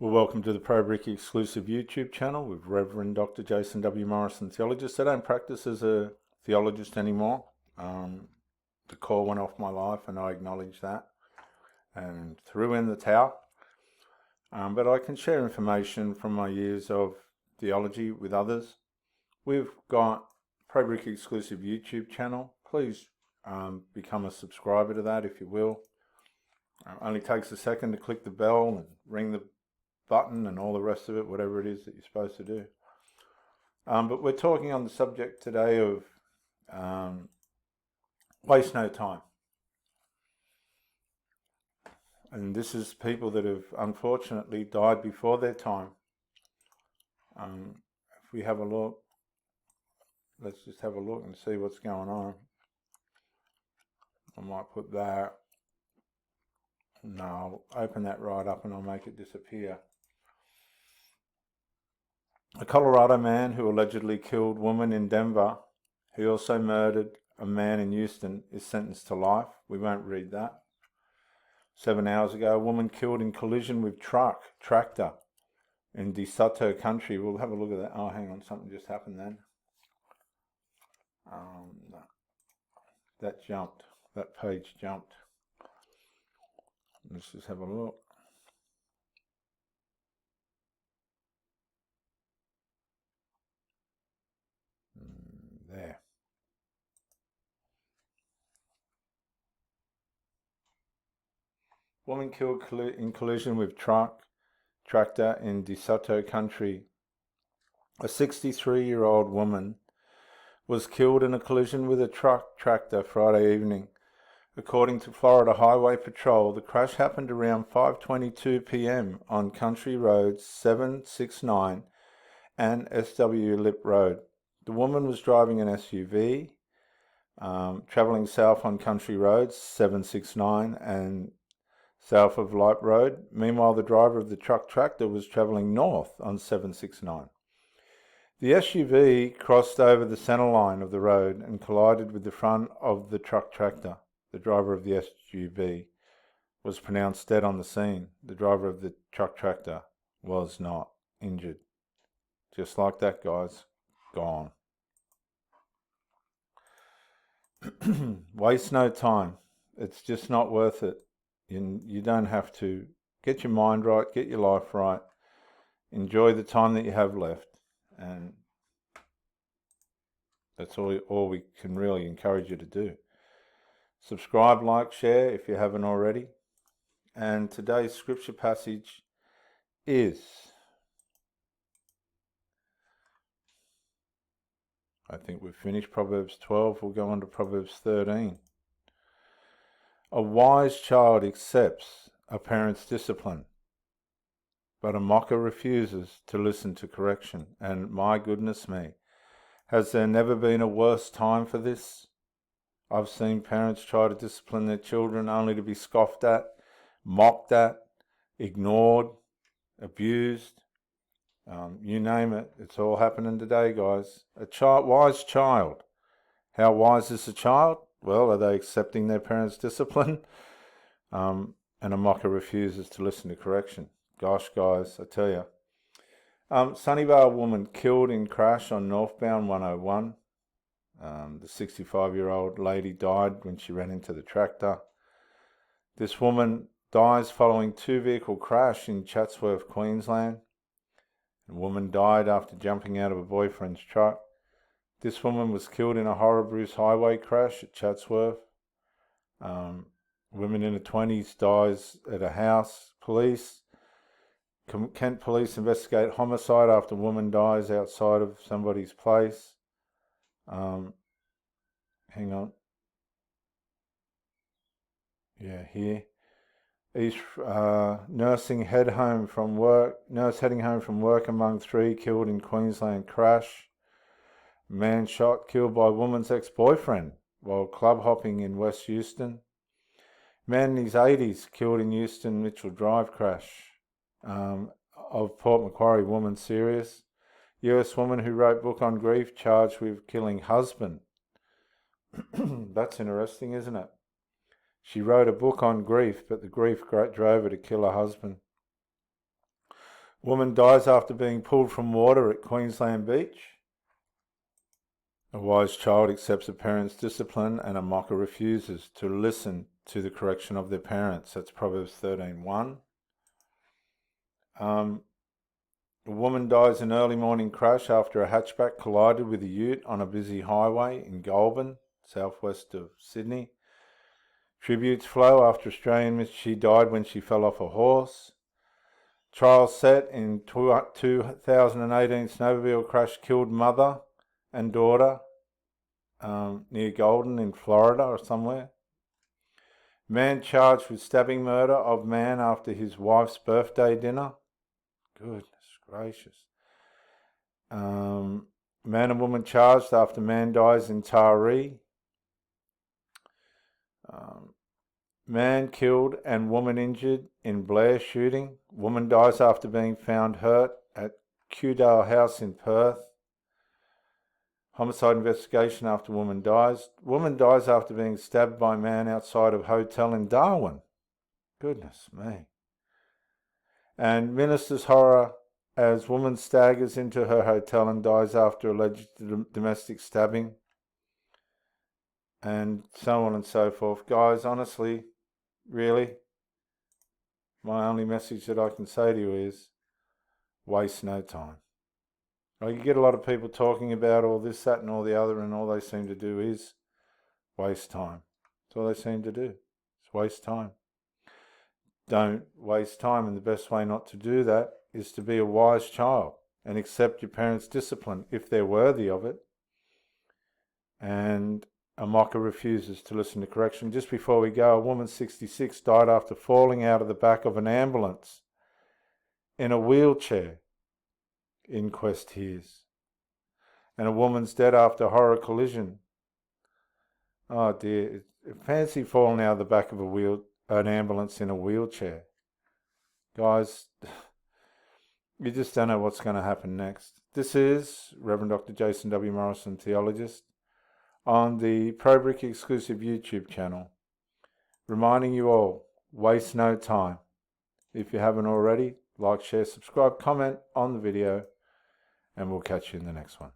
Well, welcome to the PROBRICKIE exclusive YouTube channel with Reverend Dr. Jason W. Morrison, theologist. I don't practice as a theologist anymore. The call went off my life and I acknowledge that and threw in the towel. But I can share information from my years of theology with others. We've got PROBRICKIE exclusive YouTube channel. Please become a subscriber to that if you will. Only takes a second to click the bell and ring the button and all the rest of it, whatever it is that you're supposed to do. But we're talking on the subject today of waste no time. And this is people that have unfortunately died before their time. If we have a look, let's just have a look and see what's going on. I might put that. No, I'll open that right up and I'll make it disappear. A Colorado man who allegedly killed woman in Denver, who also murdered a man in Houston, is sentenced to life. We won't read that. 7 hours ago, a woman killed in collision with tractor in DeSoto country. We'll have a look at that. Oh, hang on, something just happened then. That jumped. That page jumped. Let's just have a look. There. Woman killed in collision with tractor in DeSoto country. A 63-year-old woman was killed in a collision with a tractor Friday evening. According to Florida Highway Patrol, the crash happened around 5:22 p.m. on Country Roads 769 and SW Lip Road. The woman was driving an SUV, travelling south on Country Roads 769 and south of Lip Road. Meanwhile, the driver of the tractor was travelling north on 769. The SUV crossed over the centre line of the road and collided with the front of the tractor. The driver of the SUV was pronounced dead on the scene. The driver of the tractor was not injured. Just like that, guys. Gone. Waste no time. It's just not worth it. You don't have to. Get your mind right, get your life right. Enjoy the time that you have left. And that's all we can really encourage you to do. Subscribe, like, share if you haven't already. And today's scripture passage is, I think we've finished Proverbs 12. We'll go on to Proverbs 13. A wise child accepts a parent's discipline, but a mocker refuses to listen to correction. And my goodness me, has there never been a worse time for this? I've seen parents try to discipline their children only to be scoffed at, mocked at, ignored, abused. You name it. It's all happening today, guys. Wise child. How wise is a child? Well, are they accepting their parents' discipline? And a mocker refuses to listen to correction. Gosh, guys, I tell you. Sunnyvale woman killed in crash on northbound 101. The 65-year-old lady died when she ran into the tractor. This woman dies following two-vehicle crash in Chatsworth, Queensland. The woman died after jumping out of a boyfriend's truck. This woman was killed in a Horror-Bruce highway crash at Chatsworth. Woman in her 20s dies at a house. Kent police investigate homicide after woman dies outside of somebody's place. Hang on. Yeah, here. Nurse heading home from work among three killed in Queensland crash. Man shot, killed by woman's ex-boyfriend while club hopping in West Houston. Man in his 80s killed in Houston Mitchell Drive crash. Of Port Macquarie, woman serious. US woman who wrote book on grief charged with killing husband. That's interesting, isn't it? She wrote a book on grief, but the grief drove her to kill her husband. Woman dies after being pulled from water at Queensland Beach. A wise child accepts a parent's discipline and a mocker refuses to listen to the correction of their parents. That's Proverbs 13:1. A woman dies in early morning crash after a hatchback collided with a ute on a busy highway in Goulburn, southwest of Sydney. Tributes flow after Australian myth she died when she fell off a horse. Trial set in 2018 snowmobile crash killed mother and daughter near Golden in Florida or somewhere. Man charged with stabbing murder of man after his wife's birthday dinner. Goodness gracious. Man and woman charged after man dies in Taree. Man killed and woman injured in Blair shooting. Woman dies after being found hurt at Kewdale House in Perth. Homicide investigation after woman dies. Woman dies after being stabbed by man outside of hotel in Darwin. Goodness me. And minister's horror as woman staggers into her hotel and dies after alleged domestic stabbing. And so on and so forth. Guys, honestly, really, my only message that I can say to you is waste no time. You get a lot of people talking about all this, that and all the other, and all they seem to do is waste time. That's all they seem to do. It's waste time. Don't waste time, and the best way not to do that is to be a wise child and accept your parents' discipline if they're worthy of it. And a mocker refuses to listen to correction. Just before we go, a woman 66 died after falling out of the back of an ambulance in a wheelchair, inquest hears. And a woman's dead after horror collision. Oh dear, fancy falling out of the back of an ambulance in a wheelchair. Guys, you just don't know what's going to happen next. This is Reverend Dr. Jason W. Morrison, theologist, on the PROBRICKIE exclusive YouTube channel, reminding you all, waste no time. If you haven't already, like, share, subscribe, comment on the video, and we'll catch you in the next one.